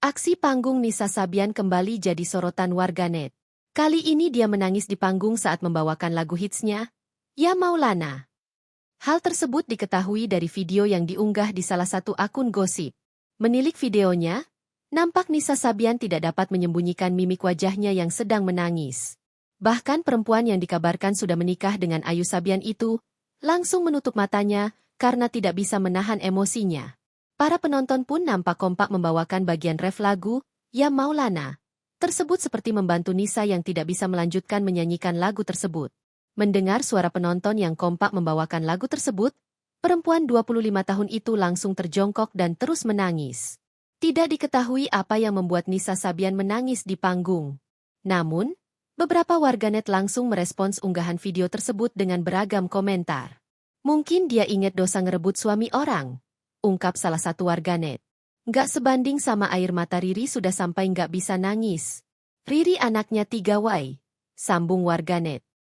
Aksi panggung Nisa Sabian kembali jadi sorotan warganet. Kali ini dia menangis di panggung saat membawakan lagu hitsnya, Ya Maulana. Hal tersebut diketahui dari video yang diunggah di salah satu akun gosip. Menilik videonya, nampak Nisa Sabian tidak dapat menyembunyikan mimik wajahnya yang sedang menangis. Bahkan perempuan yang dikabarkan sudah menikah dengan Ayu Sabian itu, langsung menutup matanya karena tidak bisa menahan emosinya. Para penonton pun nampak kompak membawakan bagian ref lagu, Ya Maulana. Tersebut seperti membantu Nisa yang tidak bisa melanjutkan menyanyikan lagu tersebut. Mendengar suara penonton yang kompak membawakan lagu tersebut, perempuan 25 tahun itu langsung terjongkok dan terus menangis. Tidak diketahui apa yang membuat Nisa Sabian menangis di panggung. Namun, beberapa warganet langsung merespons unggahan video tersebut dengan beragam komentar. Mungkin dia ingat dosa ngerebut suami orang, ungkap salah satu warganet. Nggak sebanding sama air mata Riri sudah sampai nggak bisa nangis. Riri anaknya 3 sambung warganet.